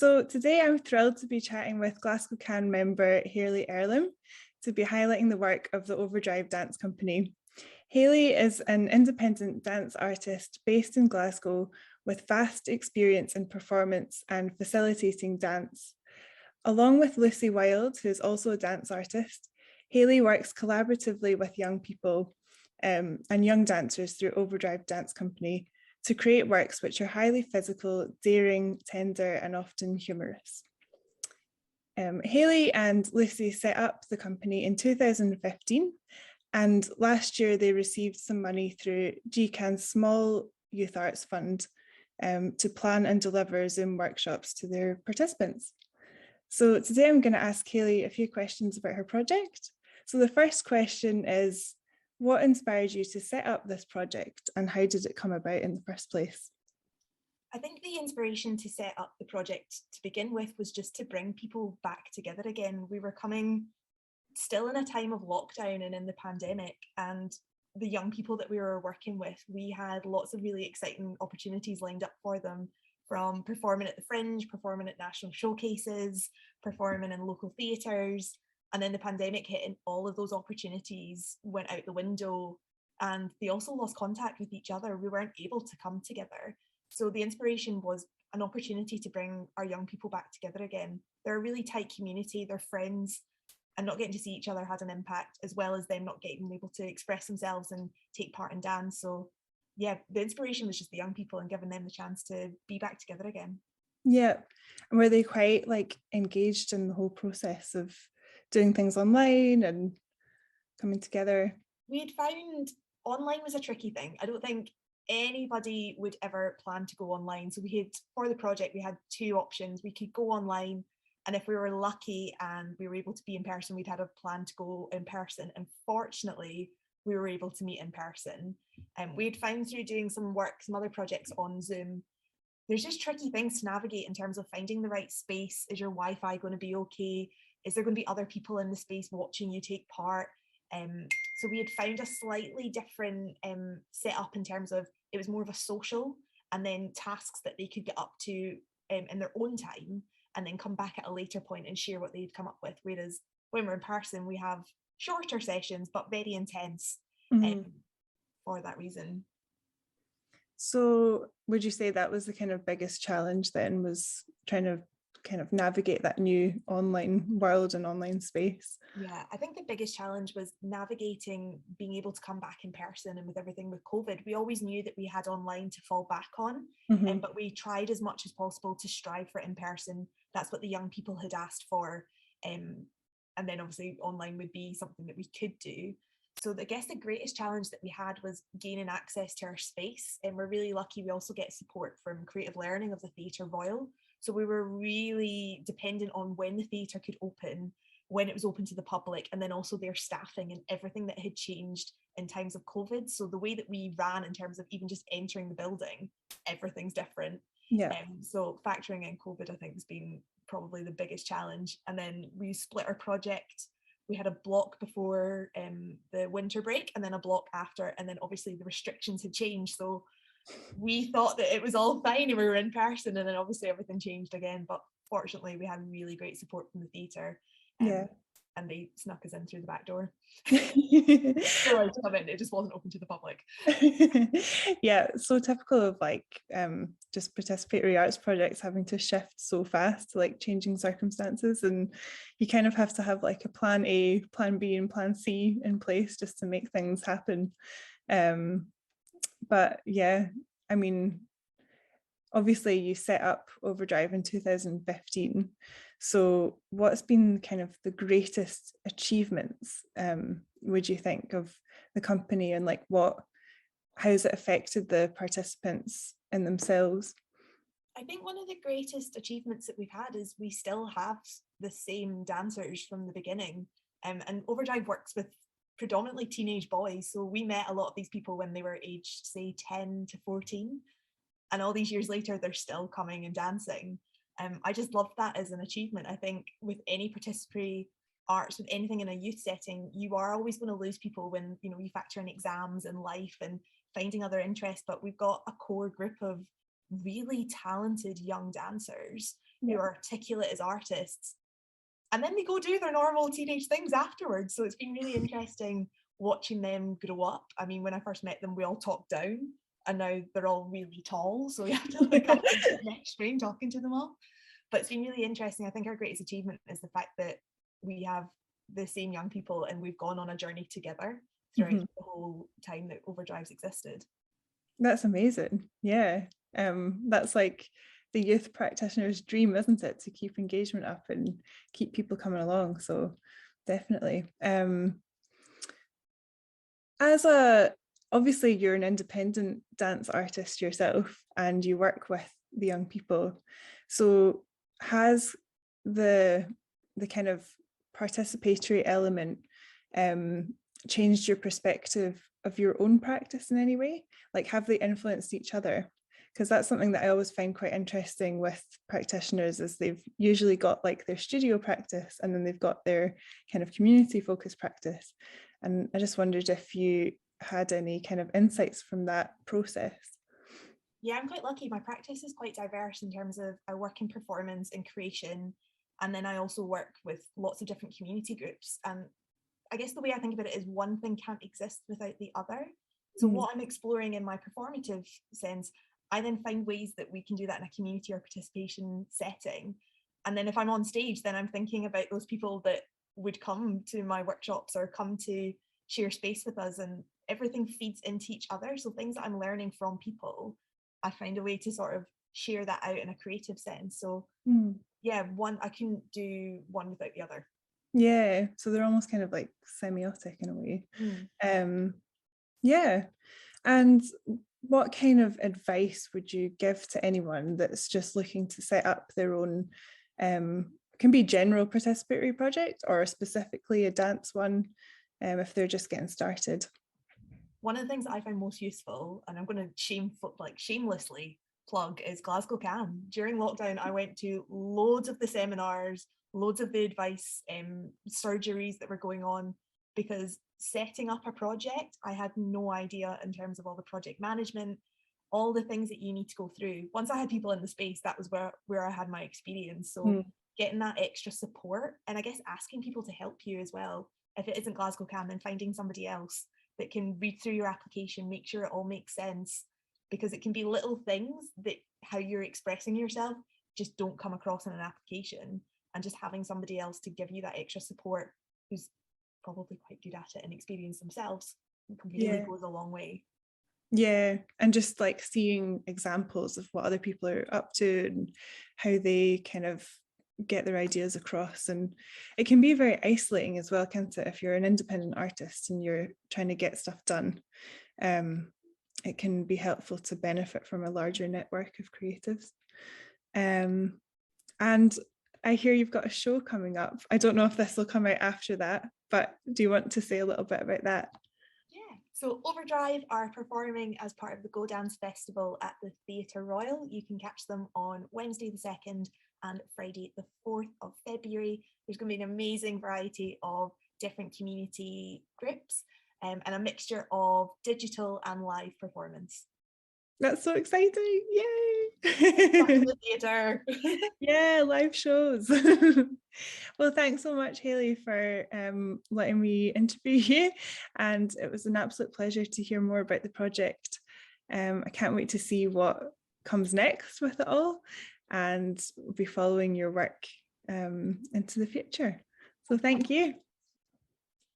So today I'm thrilled to be chatting with GCAN member Hayley Earlam to be highlighting the work of the Overdrive Dance Company. Hayley is an independent dance artist based in Glasgow with vast experience in performance and facilitating dance. Along with Lucy Wilde, who is also a dance artist, Hayley works collaboratively with young people and young dancers through Overdrive Dance Company to create works which are highly physical, daring, tender, and often humorous. Hayley and Lucy set up the company in 2015, and last year they received some money through GCAN's Small Youth Arts Fund to plan and deliver Zoom workshops to their participants. So today I'm going to ask Hayley a few questions about her project. So the first question is, what inspired you to set up this project and how did it come about in the first place? I think the inspiration to set up the project to begin with was just to bring people back together again. We were coming still in a time of lockdown and in the pandemic, and the young people that we were working with, we had lots of really exciting opportunities lined up for them, from performing at the Fringe, performing at national showcases, performing in local theatres. And then the pandemic hit and all of those opportunities went out the window, and they also lost contact with each other. We weren't able to come together. So the inspiration was an opportunity to bring our young people back together again. They're a really tight community, they're friends, and not getting to see each other had an impact, as well as them not getting able to express themselves and take part in dance. So yeah, the inspiration was just the young people and giving them the chance to be back together again. Yeah, and were they quite engaged in the whole process of doing things online and coming together? We had found online was a tricky thing. I don't think anybody would ever plan to go online. So we had, for the project, we had two options. We could go online, and if we were lucky and we were able to be in person, we'd had a plan to go in person. And fortunately, we were able to meet in person. And we had found through doing some work, some other projects on Zoom, there's just tricky things to navigate in terms of finding the right space. Is your Wi-Fi going to be okay? Is there going to be other people in the space watching you take part? So we had found a slightly different setup in terms of it was more of a social, and then tasks that they could get up to in their own time, and then come back at a later point and share what they'd come up with. Whereas when we're in person, we have shorter sessions, but very intense for that reason. So would you say that was the kind of biggest challenge then, was trying to kind of navigate that new online world and online space? Yeah, I think the biggest challenge was navigating being able to come back in person, and with everything with COVID, we always knew that we had online to fall back on, but we tried as much as possible to strive for in person. That's what the young people had asked for, and then obviously online would be something that we could do. So I guess the greatest challenge that we had was gaining access to our space, and we're really lucky we also get support from Creative Learning of the Theatre Royal. So we were really dependent on when the theatre could open, when it was open to the public, and then also their staffing and everything that had changed in times of COVID. So the way that we ran in terms of even just entering the building, everything's different. Yeah. So factoring in COVID, I think, has been probably the biggest challenge. And then we split our project. We had a block before the winter break and then a block after, and then obviously the restrictions had changed. So we thought that it was all fine and we were in person, and then obviously everything changed again. But fortunately, we had really great support from the theatre, and they snuck us in through the back door. So to come in, it just wasn't open to the public. Yeah, so typical of just participatory arts projects having to shift so fast to changing circumstances, and you kind of have to have a plan A, plan B, and plan C in place just to make things happen. But yeah, I mean, obviously you set up Overdrive in 2015. So what's been kind of the greatest achievements, would you think, of the company, and how has it affected the participants in themselves? I think one of the greatest achievements that we've had is we still have the same dancers from the beginning. And Overdrive works with predominantly teenage boys. So we met a lot of these people when they were aged, say, 10 to 14. And all these years later, they're still coming and dancing. I just love that as an achievement. I think with any participatory arts, with anything in a youth setting, you are always going to lose people when you factor in exams and life and finding other interests. But we've got a core group of really talented young dancers who are articulate as artists, and then they go do their normal teenage things afterwards. So it's been really interesting watching them grow up. I mean, when I first met them, we all talked down, and now they're all really tall, so we have to look up and sit next frame talking to them all. But it's been really interesting. I think our greatest achievement is the fact that we have the same young people and we've gone on a journey together throughout the whole time that Overdrive's existed. That's amazing. Yeah. That's like the youth practitioner's dream, isn't it, to keep engagement up and keep people coming along. So definitely. Obviously you're an independent dance artist yourself and you work with the young people. So has the kind of participatory element changed your perspective of your own practice in any way? Like, have they influenced each other? Because that's something that I always find quite interesting with practitioners, is they've usually got like their studio practice and then they've got their kind of community focused practice. And I just wondered if you had any kind of insights from that process. Yeah, I'm quite lucky. My practice is quite diverse in terms of I work in performance and creation, and then I also work with lots of different community groups. And I guess the way I think about it is one thing can't exist without the other. So what I'm exploring in my performative sense, I then find ways that we can do that in a community or participation setting. And then if I'm on stage, then I'm thinking about those people that would come to my workshops or come to share space with us, and everything feeds into each other. So things that I'm learning from people, I find a way to sort of share that out in a creative sense. So yeah, I couldn't do one without the other. Yeah, so they're almost kind of like semiotic in a way. Yeah. And what kind of advice would you give to anyone that's just looking to set up their own, can be general participatory project or specifically a dance one, if they're just getting started? One of the things that I find most useful, and I'm going to shamelessly plug, is Glasgow CAN. During lockdown, I went to loads of the seminars, loads of the advice surgeries that were going on, because setting up a project, I had no idea in terms of all the project management, all the things that you need to go through. Once I had people in the space, that was where I had my experience. So getting that extra support, and I guess asking people to help you as well. If it isn't Glasgow CAN, then finding somebody else that can read through your application, make sure it all makes sense, because it can be little things that how you're expressing yourself just don't come across in an application, and just having somebody else to give you that extra support who's probably quite good at it and experienced themselves really goes a long way. Yeah, and just like seeing examples of what other people are up to and how they kind of get their ideas across. And it can be very isolating as well, can't it, if you're an independent artist and you're trying to get stuff done. It can be helpful to benefit from a larger network of creatives. And I hear you've got a show coming up. I don't know if this will come out after that, but do you want to say a little bit about that? Yeah, so Overdrive are performing as part of the Go Dance Festival at the Theatre Royal. You can catch them on Wednesday the 2nd and Friday the 4th of February. There's going to be an amazing variety of different community groups and a mixture of digital and live performance. That's so exciting. Yay! Back in the theatre. Yeah, live shows. Well, thanks so much, Hayley, for letting me interview you. And it was an absolute pleasure to hear more about the project. I can't wait to see what comes next with it all, and we'll be following your work into the future. So thank you.